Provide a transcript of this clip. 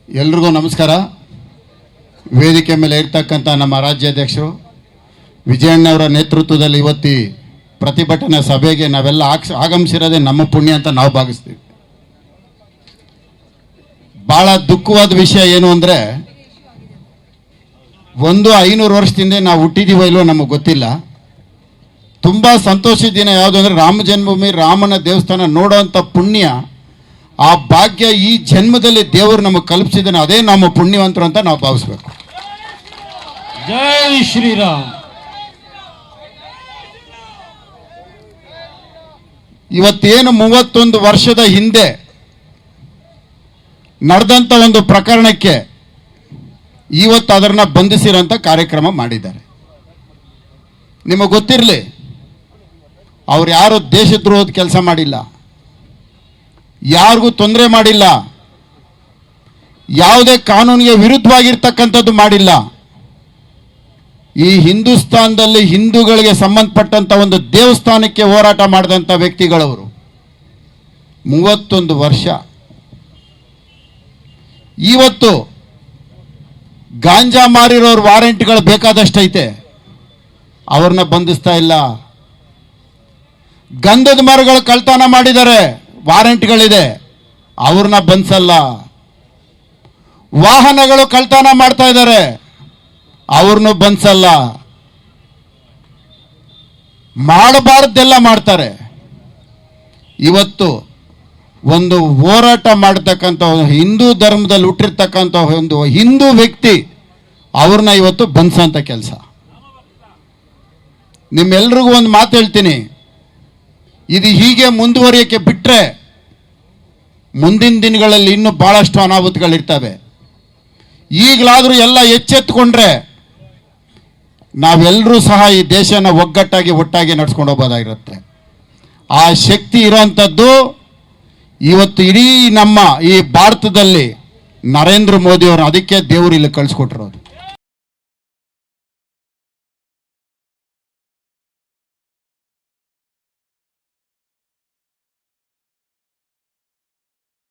ಎಲ್ರಿಗೂ ನಮಸ್ಕಾರ. ವೇದಿಕೆ ಮೇಲೆ ಇರ್ತಕ್ಕಂಥ ನಮ್ಮ ರಾಜ್ಯಾಧ್ಯಕ್ಷರು ವಿಜಯಣ್ಣವರ ನೇತೃತ್ವದಲ್ಲಿ ಇವತ್ತಿ ಪ್ರತಿಭಟನಾ ಸಭೆಗೆ ನಾವೆಲ್ಲ ಆಗಮಿಸಿರೋದೇ ನಮ್ಮ ಪುಣ್ಯ ಅಂತ ನಾವು ಭಾವಿಸ್ತೀವಿ. ಭಾಳ ದುಃಖವಾದ ವಿಷಯ ಏನು ಅಂದರೆ, 500 ವರ್ಷದಿಂದ ನಾವು ಹುಟ್ಟಿದೀವೋ ಇಲ್ವೋ ನಮಗೆ ಗೊತ್ತಿಲ್ಲ. ತುಂಬ ಸಂತೋಷದ ದಿನ ಯಾವುದು ಅಂದರೆ ರಾಮ ಜನ್ಮಭೂಮಿ ರಾಮನ ದೇವಸ್ಥಾನ ನೋಡೋವಂಥ ಪುಣ್ಯ, ಆ ಭಾಗ್ಯ ಈ ಜನ್ಮದಲ್ಲಿ ದೇವರು ನಮಗೆ ಕಲ್ಪಿಸಿದ್ದಾನೆ. ಅದೇ ನಮ್ಮ ಪುಣ್ಯವಂತರು ಅಂತ ನಾವು ಭಾವಿಸ್ಬೇಕು. ಜೈ ಶ್ರೀರಾಮ್. ಇವತ್ತೇನು 31 ವರ್ಷದ ಹಿಂದೆ ನಡೆದಂಥ ಒಂದು ಪ್ರಕರಣಕ್ಕೆ ಇವತ್ತು ಅದನ್ನು ಬಂಧಿಸಿರೋಂಥ ಕಾರ್ಯಕ್ರಮ ಮಾಡಿದ್ದಾರೆ. ನಿಮಗೆ ಗೊತ್ತಿರಲಿ, ಅವ್ರು ಯಾರು ದೇಶದ್ರೋಹದ ಕೆಲಸ ಮಾಡಿಲ್ಲ, ಯಾರಿಗೂ ತೊಂದರೆ ಮಾಡಿಲ್ಲ, ಯಾವುದೇ ಕಾನೂನಿಗೆ ವಿರುದ್ಧವಾಗಿರ್ತಕ್ಕಂಥದ್ದು ಮಾಡಿಲ್ಲ. ಈ ಹಿಂದೂಸ್ತಾನದಲ್ಲಿ ಹಿಂದೂಗಳಿಗೆ ಸಂಬಂಧಪಟ್ಟಂಥ ಒಂದು ದೇವಸ್ಥಾನಕ್ಕೆ ಹೋರಾಟ ಮಾಡಿದಂಥ ವ್ಯಕ್ತಿಗಳವರು. 31 ವರ್ಷ. ಇವತ್ತು ಗಾಂಜಾ ಮಾರಿರೋರು ವಾರೆಂಟ್ಗಳು ಬೇಕಾದಷ್ಟೈತೆ, ಅವ್ರನ್ನ ಬಂಧಿಸ್ತಾ ಇಲ್ಲ. ಗಂಧದ ಮರಗಳು ಕಳ್ತನ ಮಾಡಿದ್ದಾರೆ, ವಾರೆಂಟ್ಗಳಿದೆ, ಅವ್ರನ್ನ ಬಂಧಿಸಲ್ಲ. ವಾಹನಗಳು ಕಳ್ತನ ಮಾಡ್ತಾ ಇದ್ದಾರೆ, ಅವ್ರನ್ನೂ ಬಂಧಿಸಲ್ಲ. ಮಾಡಬಾರ್ದೆಲ್ಲ ಮಾಡ್ತಾರೆ. ಇವತ್ತು ಒಂದು ಹೋರಾಟ ಮಾಡತಕ್ಕಂಥ ಹಿಂದೂ ಧರ್ಮದಲ್ಲಿ ಹುಟ್ಟಿರ್ತಕ್ಕಂಥ ಒಂದು ಹಿಂದೂ ವ್ಯಕ್ತಿ, ಅವ್ರನ್ನ ಇವತ್ತು ಬಂಧಿಸೋಂಥ ಕೆಲಸ. ನಿಮ್ಮೆಲ್ರಿಗೂ ಒಂದು ಮಾತು ಹೇಳ್ತೀನಿ, ಇದು ಹೀಗೆ ಮುಂದುವರಿಯೋಕ್ಕೆ ಬಿಟ್ಟರೆ ಮುಂದಿನ ದಿನಗಳಲ್ಲಿ ಇನ್ನೂ ಭಾಳಷ್ಟು ಅನಾಹುತಗಳಿರ್ತವೆ. ಈಗಲಾದರೂ ಎಲ್ಲ ಎಚ್ಚೆತ್ತುಕೊಂಡ್ರೆ ನಾವೆಲ್ಲರೂ ಸಹ ಈ ದೇಶನ ಒಟ್ಟಾಗಿ ನಡ್ಸ್ಕೊಂಡು ಹೋಗೋದಾಗಿರುತ್ತೆ. ಆ ಶಕ್ತಿ ಇರೋಂಥದ್ದು ಇವತ್ತು ಇಡೀ ನಮ್ಮ ಈ ಭಾರತದಲ್ಲಿ ನರೇಂದ್ರ ಮೋದಿಯವರು, ಅದಕ್ಕೆ ದೇವರು ಇಲ್ಲಿ ಕಳಿಸ್ಕೊಟ್ಟಿರೋದು.